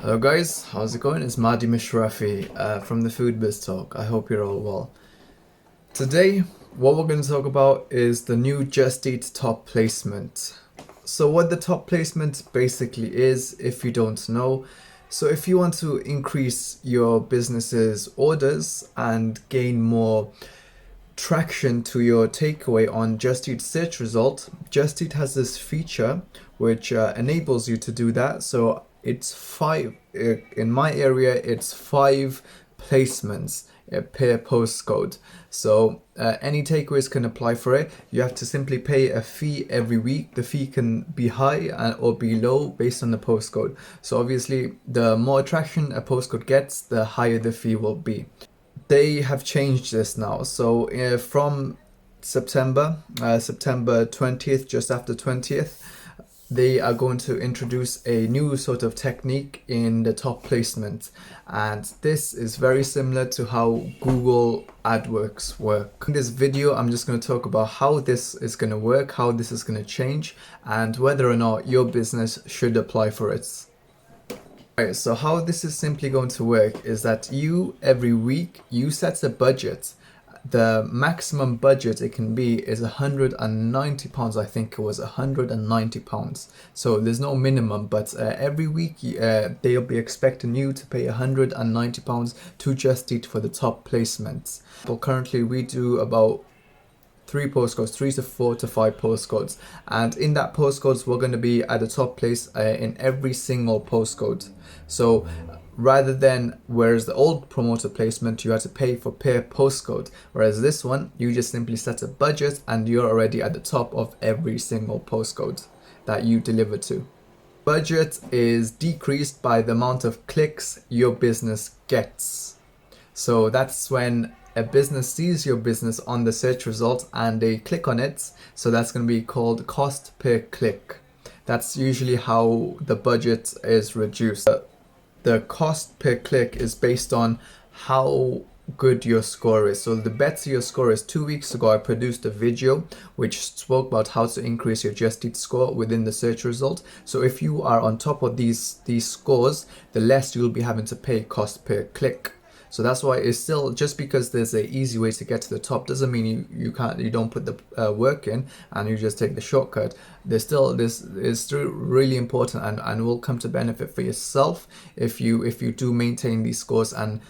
Hello guys, how's it going? It's Mahdi Mishrafi from the Food Biz Talk. I hope you're all well. Today, what we're going to talk about is the new Just Eat top placement. So what the top placement basically is, if you don't know, so if you want to increase your business's orders and gain more traction to your takeaway on Just Eat search result, Just Eat has this feature which enables you to do that. So it's five, in my area, it's 5 placements per postcode. So any takeaways can apply for it. You have to simply pay a fee every week. The fee can be high or be low based on the postcode. So obviously, the more attraction a postcode gets, the higher the fee will be. They have changed this now. So from September 20th, just after 20th, they are going to introduce a new sort of technique in the top placement. And this is very similar to how Google AdWords work. In this video, I'm just going to talk about how this is going to work, how this is going to change, and whether or not your business should apply for it. Right, so how this is simply going to work is that every week you set a budget. The maximum budget it can be is £190. I think it was £190. So there's no minimum, but every week they'll be expecting you to pay £190 to Just Eat for the top placements. Well, currently we do about 3 postcodes, 3 to 4 to 5 postcodes, and in that postcodes we're going to be at the top place in every single postcode. So rather than, whereas the old promoter placement you had to pay for per postcode, whereas this one you just simply set a budget and you're already at the top of every single postcode that you deliver to. Budget is decreased by the amount of clicks your business gets. So that's when a business sees your business on the search result and they click on it. So that's going to be called cost per click. That's usually how the budget is reduced. The cost per click is based on how good your score is. So the better your score is, 2 weeks ago I produced a video which spoke about how to increase your Just Eat score within the search result. So if you are on top of these scores, the less you'll be having to pay cost per click. So that's why it's still, just because there's an easy way to get to the top doesn't mean you don't put the work in and you just take the shortcut. This is still really important and will come to benefit for yourself if you do maintain these scores and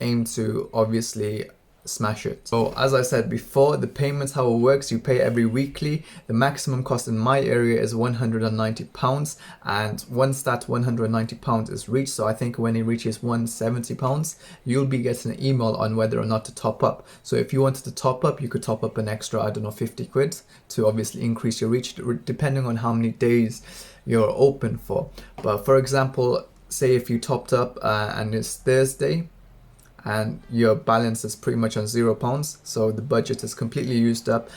aim to obviously smash it. So as I said before, the payments, how it works, you pay every weekly. The maximum cost in my area is £190, and once that £190 is reached, so I think when it reaches £170, you'll be getting an email on whether or not to top up. So if you wanted to top up, you could top up an extra, I don't know, 50 quid to obviously increase your reach, depending on how many days you're open for. But for example, say if you topped up and it's Thursday and your balance is pretty much on £0, so the budget is completely used up,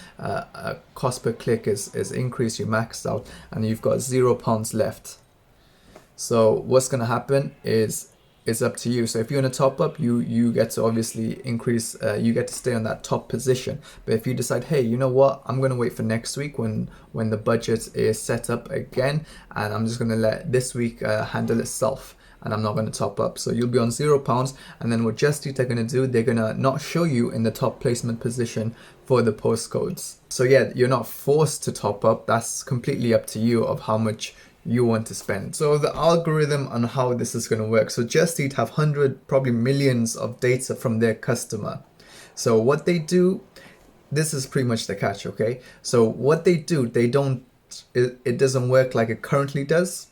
cost per click is increased, you maxed out, and you've got £0 left. So what's going to happen is, it's up to you. So if you want to top up, you get to obviously increase, you get to stay on that top position. But if you decide, hey, you know what, I'm going to wait for next week when the budget is set up again, and I'm just going to let this week handle itself, and I'm not going to top up. So you'll be on £0, and then what Just Eat are going to do, they're going to not show you in the top placement position for the postcodes. So yeah, you're not forced to top up. That's completely up to you of how much you want to spend. So the algorithm on how this is going to work. So Just Eat have probably millions of data from their customer. So what they do, this is pretty much the catch, okay? So what they do, it doesn't work like it currently does.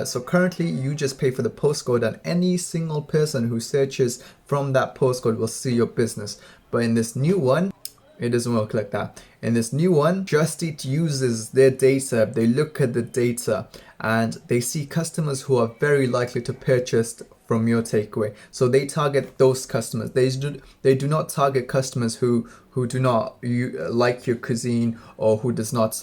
So currently you just pay for the postcode, and any single person who searches from that postcode will see your business. But in this new one, it doesn't work like that. In this new one, Just Eat uses their data. They look at the data and they see customers who are very likely to purchase from your takeaway. So they target those customers. They do not target customers who do not like your cuisine, or who does not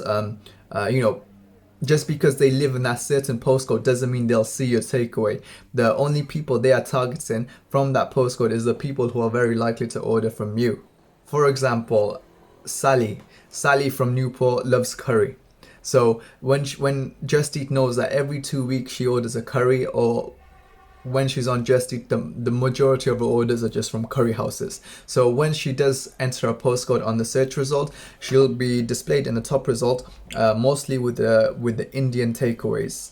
just because they live in that certain postcode doesn't mean they'll see your takeaway. The only people they are targeting from that postcode is the people who are very likely to order from you. For example, Sally from Newport loves curry. So when Just Eat knows that every 2 weeks she orders a curry, or when she's on Just Eat, the majority of her orders are just from curry houses. So when she does enter a postcode on the search result, she'll be displayed in the top result, mostly with the Indian takeaways.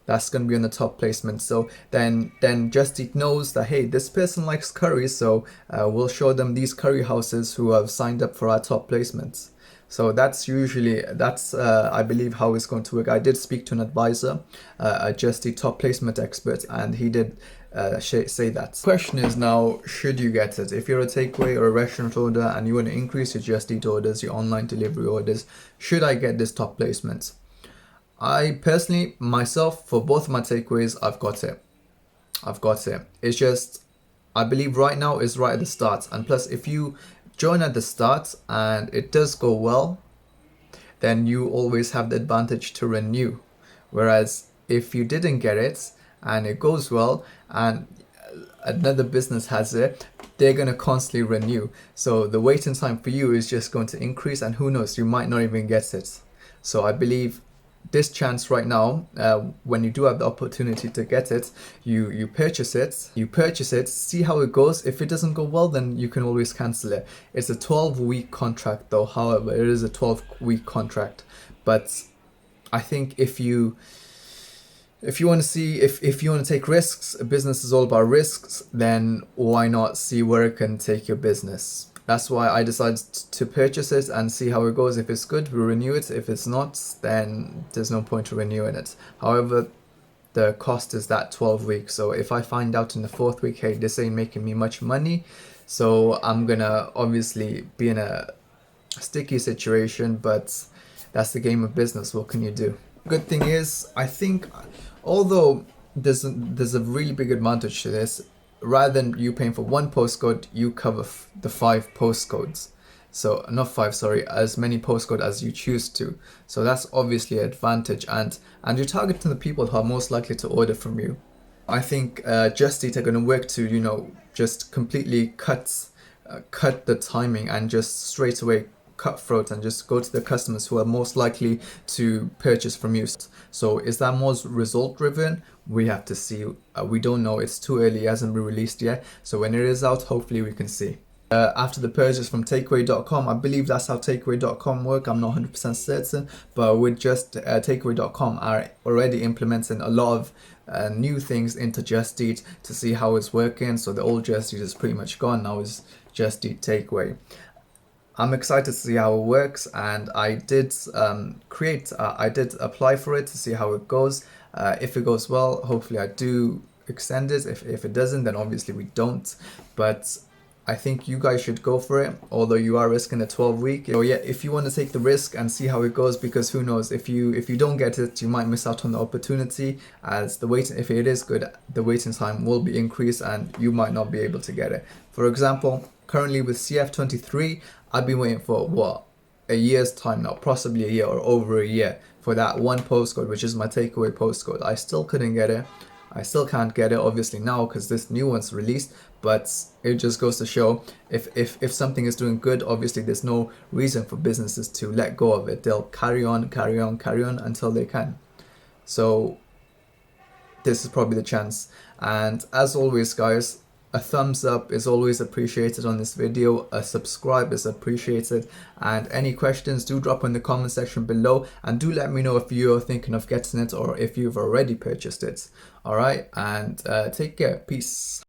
That's going to be on the top placement. So then Just Eat knows that, hey, this person likes curry, so we'll show them these curry houses who have signed up for our top placements. So that's I believe how it's going to work. I did speak to an advisor, a Just Eat top placement expert, and he did say that. Question is now, should you get it? If you're a takeaway or a restaurant order and you want to increase your Just Eat orders, your online delivery orders, should I get this top placement? I personally, myself, for both of my takeaways, I've got it. It's just, I believe right now is right at the start. And plus, if you join at the start and it does go well, then you always have the advantage to renew. Whereas if you didn't get it and it goes well and another business has it, they're going to constantly renew. So the waiting time for you is just going to increase, and who knows, you might not even get it. So I believe this chance right now, when you do have the opportunity to get it, you purchase it, see how it goes. If it doesn't go well, then you can always cancel it. It's a 12-week contract though. However, it is a 12-week contract. But I think if you want to see, if you want to take risks, a business is all about risks, then why not see where it can take your business? That's why I decided to purchase it and see how it goes. If it's good, we renew it. If it's not, then there's no point to renewing it. However, the cost is that 12 weeks. So if I find out in the 4th week, hey, this ain't making me much money, so I'm gonna obviously be in a sticky situation, but that's the game of business. What can you do? Good thing is, I think, although there's a really big advantage to this, rather than you paying for one postcode, you cover the 5 postcodes. So not 5, sorry, as many postcodes as you choose to. So that's obviously an advantage, and you're targeting the people who are most likely to order from you. I think Just Eat are going to work to, just completely cut the timing and just straight away cutthroat and just go to the customers who are most likely to purchase from you. So is that more result driven? We have to see. We don't know. It's too early. It hasn't been released yet. So when it is out, hopefully we can see. After the purchase from takeaway.com, I believe that's how takeaway.com work. I'm not 100% certain, but with just takeaway.com are already implementing a lot of new things into Just Eat to see how it's working. So the old Just Eat is pretty much gone. Now it's Just Eat Takeaway. I'm excited to see how it works, and I did I did apply for it to see how it goes. If it goes well, hopefully I do extend it. If it doesn't, then obviously we don't. But I think you guys should go for it, although you are risking a 12-week. So yeah, if you want to take the risk and see how it goes, because who knows, if you don't get it, you might miss out on the opportunity, as if it is good, the waiting time will be increased and you might not be able to get it. For example, currently with CF23, I've been waiting for a year's time now, possibly a year or over a year, for that one postcode, which is my takeaway postcode. I still couldn't get it. I still can't get it obviously now because this new one's released, but it just goes to show if something is doing good, obviously there's no reason for businesses to let go of it. They'll carry on until they can. So this is probably the chance. And as always, guys, a thumbs up is always appreciated on this video. A subscribe is appreciated. And any questions, do drop in the comment section below. And do let me know if you're thinking of getting it or if you've already purchased it. Alright, and take care. Peace.